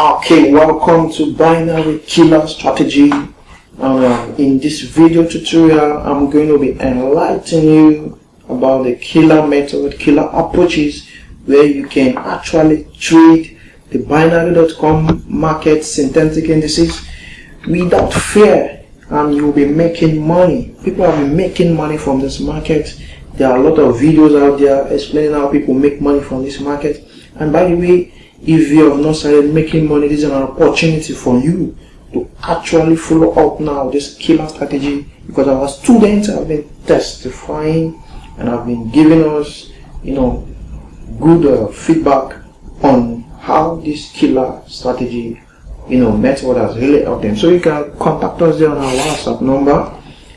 Okay, welcome to Binary Killer Strategy. In this video tutorial, I'm going to be enlightening you about the killer method, killer approaches where you can actually trade the binary.com market synthetic indices without fear, and you'll be making money. People have been making money from this market. There are a lot of videos out there explaining how people make money from this market. And by the way, if you have not started making money, this is an opportunity for you to actually follow up now this killer strategy, because our students have been testifying and have been giving us good feedback on how this killer strategy method has really helped them. So you can contact us there on our WhatsApp number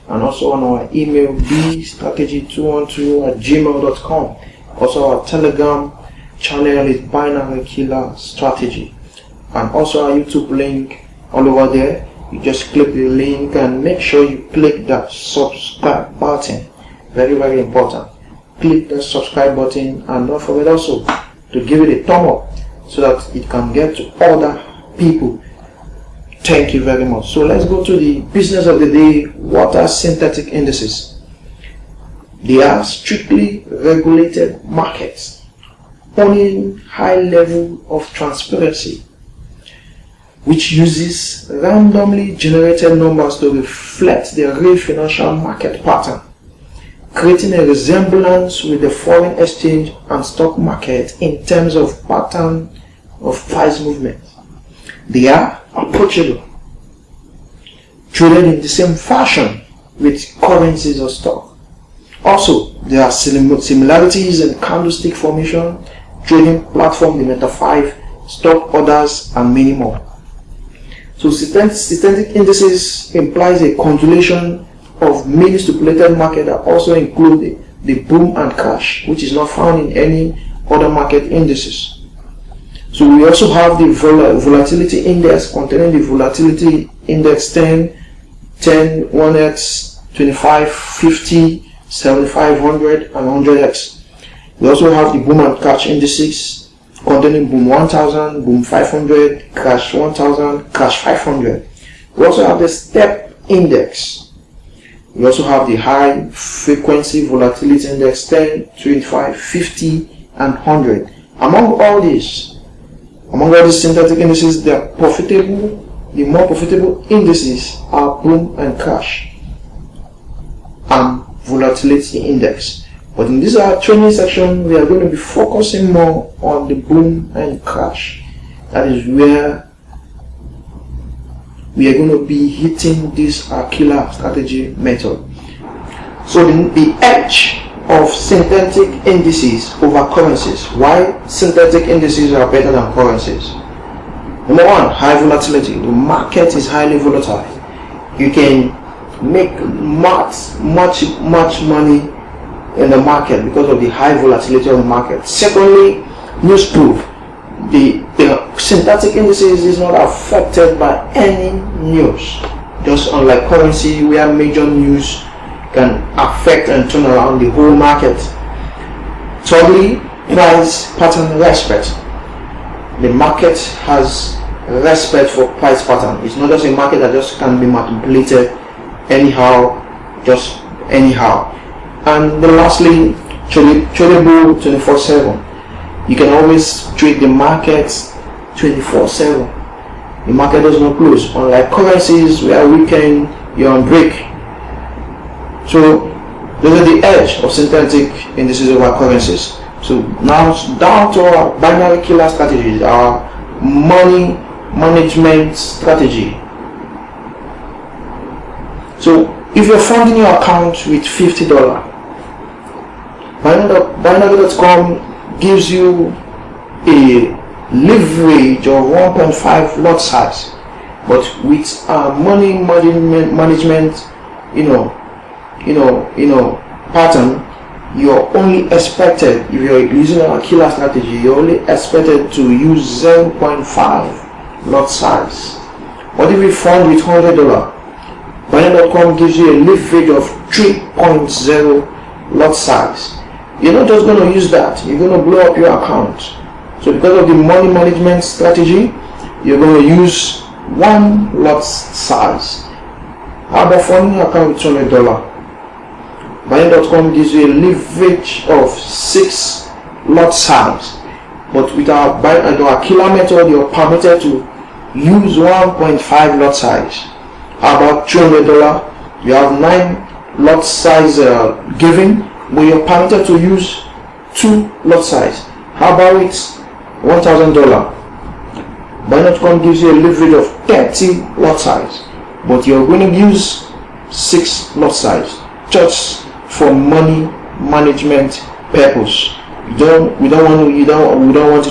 and also on our email bstrategy212@gmail.com. Also our Telegram channel is Binary Killer Strategy, and also our YouTube link all over there. You just click the link and make sure you click that subscribe button. Very, very important. Click the subscribe button, and don't forget also to give it a thumb up so that it can get to other people. Thank you very much. So let's go to the business of the day. What are synthetic indices? They are strictly regulated markets owning high level of transparency, which uses randomly generated numbers to reflect the real financial market pattern, creating a resemblance with the foreign exchange and stock market in terms of pattern of price movement. They are approachable, traded in the same fashion with currencies or stock. Also, there are similarities in candlestick formation, trading platform, the Meta 5, stock orders, and many more. So synthetic indices implies a conjugation of many stipulated markets that also include the boom and crash, which is not found in any other market indices. So we also have the volatility index containing the volatility index 10, 1x, 25, 50, 7500, and 100x. We also have the boom and crash indices containing boom 1000, boom 500, crash 1000, crash 500. We also have the step index. We also have the high frequency volatility index 10, 25, 50, and 100. Among all these synthetic indices, they are profitable. The more profitable indices are boom and crash and volatility index. But in this training section, we are going to be focusing more on the boom and crash. That is where we are going to be hitting this killer strategy method. So the edge of synthetic indices over currencies. Why synthetic indices are better than currencies? Number one, high volatility. The market is highly volatile. You can make much money in the market because of the high volatility of the market. Secondly, news proof. The synthetic indices is not affected by any news, just unlike currency where major news can affect and turn around the whole market. Thirdly, price pattern respect. The market has respect for price pattern. It's not just a market that just can be manipulated anyhow, just anyhow. And then lastly, tradable 24/7. You can always trade the market 24/7. The market does not close, unlike currencies where weekend you're on break. So those are the edge of synthetic indices over currencies. So now down to our binary killer strategies, our money management strategy. So if you're funding your account with $50, binary.com gives you a leverage of 1.5 lot size, but with money management pattern, you're only expected, if you're using a killer strategy, you're only expected to use 0.5 lot size. What if you fund with $100? Binary.com gives you a leverage of 3.0 lot size. You're not just going to use that, you're going to blow up your account. So because of the money management strategy, you're going to use one lot size. How about funding your account with $200? Buying.com gives you a leverage of 6 lot size, but with our killer method, you're permitted to use 1.5 lot size. How about $200? You have 9 lot size given, but you're permitted to use 2 lot size. How about it? $1,000. Buying.com gives you a leverage of 30 lot size, but you're going to use 6 lot size just for money management purpose. We don't want you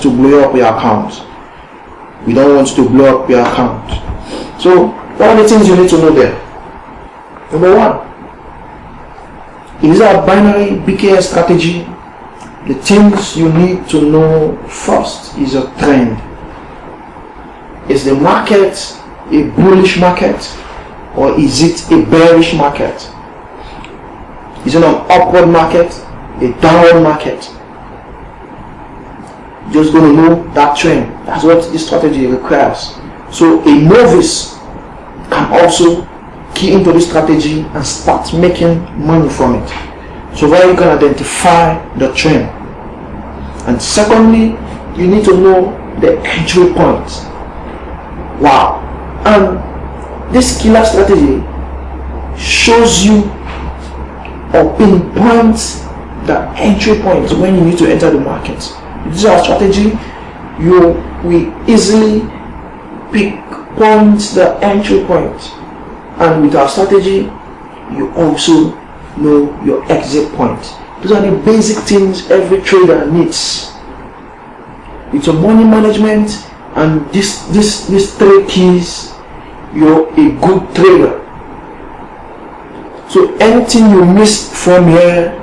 to blow up your account. We don't want you to blow up your account. So what are the things you need to know there? Number 1, it is a binary BKS strategy. The things you need to know first is a trend. Is the market a bullish market, or is it a bearish market? Is it an upward market, a downward market? Just going to know that trend. That's what this strategy requires. So a novice can also key into this strategy and start making money from it. So where you can identify the trend. And secondly, you need to know the entry point. Wow. And this killer strategy shows you or pinpoints the entry point when you need to enter the market. This is our strategy. We easily pinpoint the entry point, and with our strategy you also know your exit point. Those are the basic things every trader needs. With your money management and these 3 keys, you're a good trader. So anything you miss from here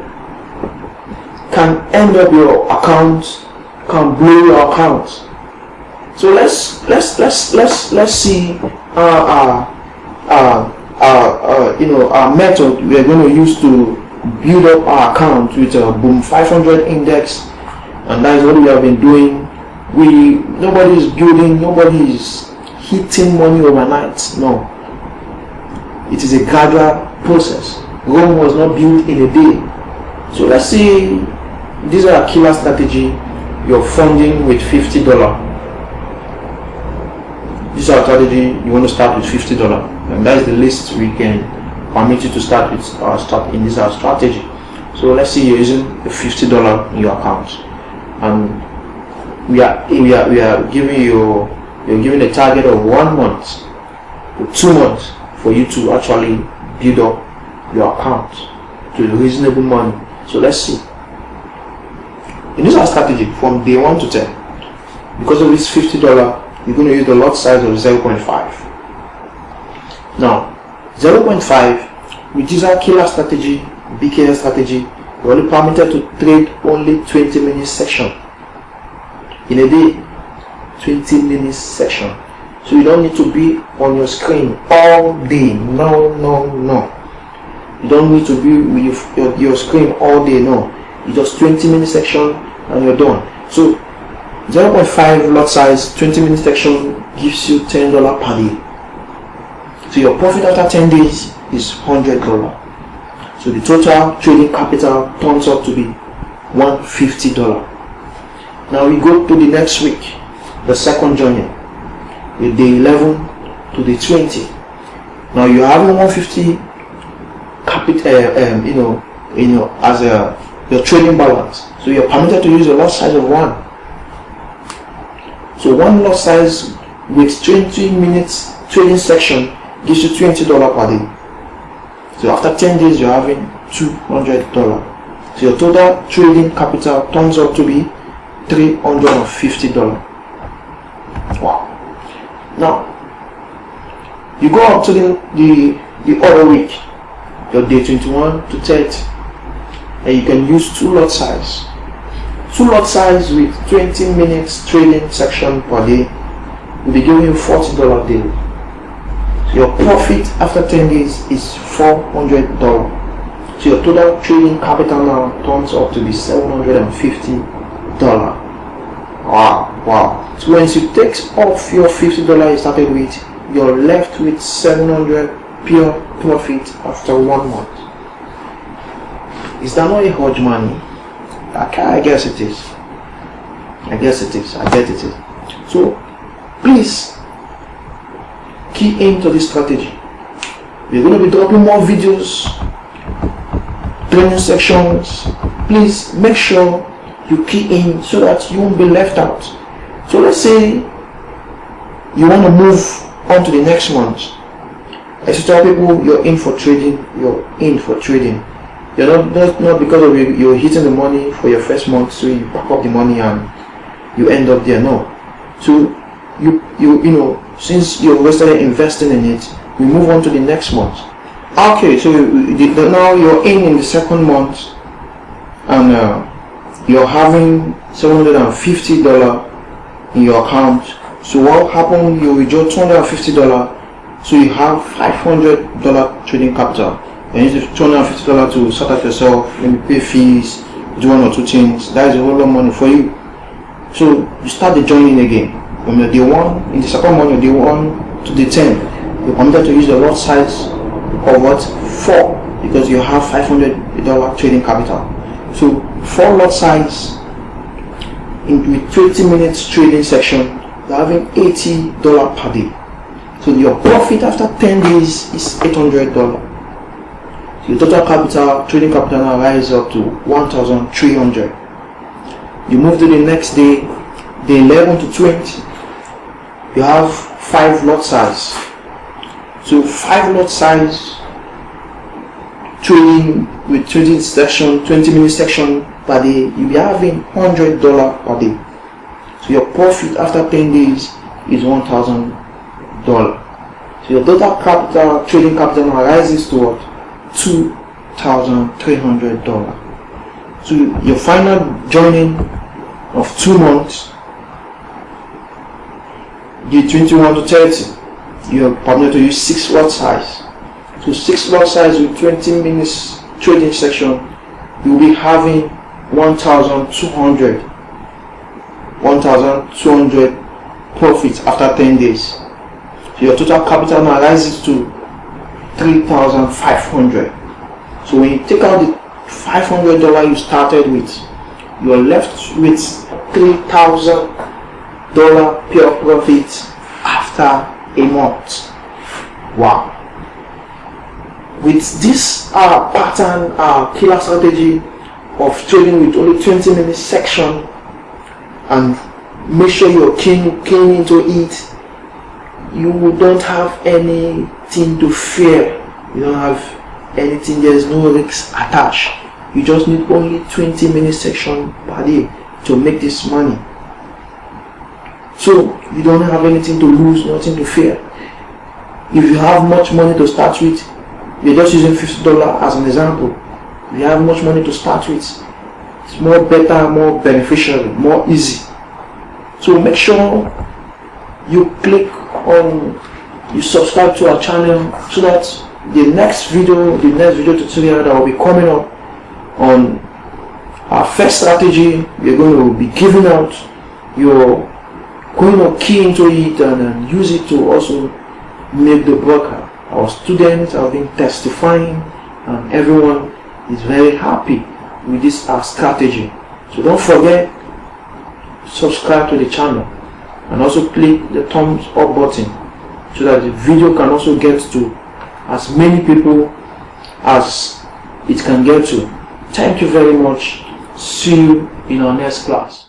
can end up your account, can blow your account. So let's see our method we are going to use to build up our account with a Boom 500 index, and that is what we have been doing. Nobody is building, nobody is hitting money overnight. No, it is a gradual process. Rome was not built in a day. So let's see. These are a killer strategy. You're funding with $50. This is our strategy. You want to start with $50, and that is the least we can permit you to start with. In this our strategy. So let's see, you're using the $50 in your account, and we are giving you're given a target of 1 month or 2 months for you to actually build up your account to reasonable money. So let's see. In this our strategy from day 1 to 10, because of this $50, you're going to use the lot size of 0.5. Now 0.5, which is our killer strategy, BKS strategy, you're only permitted to trade only 20 minutes section in a day. 20 minutes section. So you don't need to be on your screen all day. No. You don't need to be with your screen all day. No. You just 20 minutes section and you're done. So 0.5 lot size, 20 minutes section gives you $10 per day. So your profit after 10 days is $100. So the total trading capital turns out to be $150. Now we go to the next week, the second journey, with day 11 to day 20. Now you have 150 capital, as your trading balance. So you're permitted to use a lot size of 1. So 1 lot size with 20 minutes trading section gives you $20 per day. So after 10 days you're having $200. So your total trading capital turns out to be $350. Wow. Now you go up to the other week, your day 21 to 30, and you can use 2 lot size. 2 lot size with 20 minutes trading section per day will be giving you $40 daily. So your profit after 10 days is $400. So your total trading capital now turns up to be $750. Wow. So once you take off your $50 you started with, you're left with $700 pure profit after 1 month. Is that not a huge money? I guess it is. I bet it is. So please key into this strategy. We're going to be dropping more videos, training sections. Please make sure you key in so that you won't be left out. So let's say you want to move on to the next month. As you tell people you're in for trading, you're in for trading. You're not because of you're hitting the money for your first month, so you pack up the money and you end up there. No. So you know, since you're started investing in it, we move on to the next month. Okay, so now you're in the second month and you're having $750 in your account. So what happened? You withdraw $250, so you have $500 trading capital. And you use $250 to sort out yourself, maybe pay fees, do 1 or 2 things. That is a whole lot of money for you. So you start the journey again. From the day 1, in the second month, day 1 to day 10, you're committed to use the lot size of what? 4, because you have $500 trading capital. So 4 lot size with 20 minutes trading section, you're having $80 per day. So your profit after 10 days is $800. Your total capital, trading capital now rises up to 1,300. You move to the next day, day 11 to 20. You have 5 lot size. So 5 lot size trading with trading section, 20 minute section per day, you'll be having $100 per day. So your profit after 10 days is $1,000. So your total capital, trading capital now rises to what? $2,300. So your final joining of 2 months, the 21 to 30, you're permitted to use 6 lot size. So 6 lot size with 20 minutes trading section, you'll be having 1,200 profit after 10 days. So your total capital now rises to 3,500. So when you take out the $500 you started with, you're left with $3,000 pure profit after a month. Wow. With this pattern, killer strategy of trading with only 20 minutes section, and make sure you're keen into it, you don't have anything to fear. You don't have anything, there's no risks attached. You just need only 20 minutes section per day to make this money. So you don't have anything to lose, nothing to fear. If you have much money to start with, we're just using $50 as an example. If you have much money to start with, it's more better, more beneficial, more easy. So make sure you click on, you subscribe to our channel, so that the next video tutorial that will be coming up on our first strategy, we're going to be giving out, you're going to key into it and use it to also make the broker. Our students have been testifying and everyone is very happy with this strategy. So don't forget, subscribe to the channel and also click the thumbs up button so that the video can also get to as many people as it can get to. Thank you very much. See you in our next class.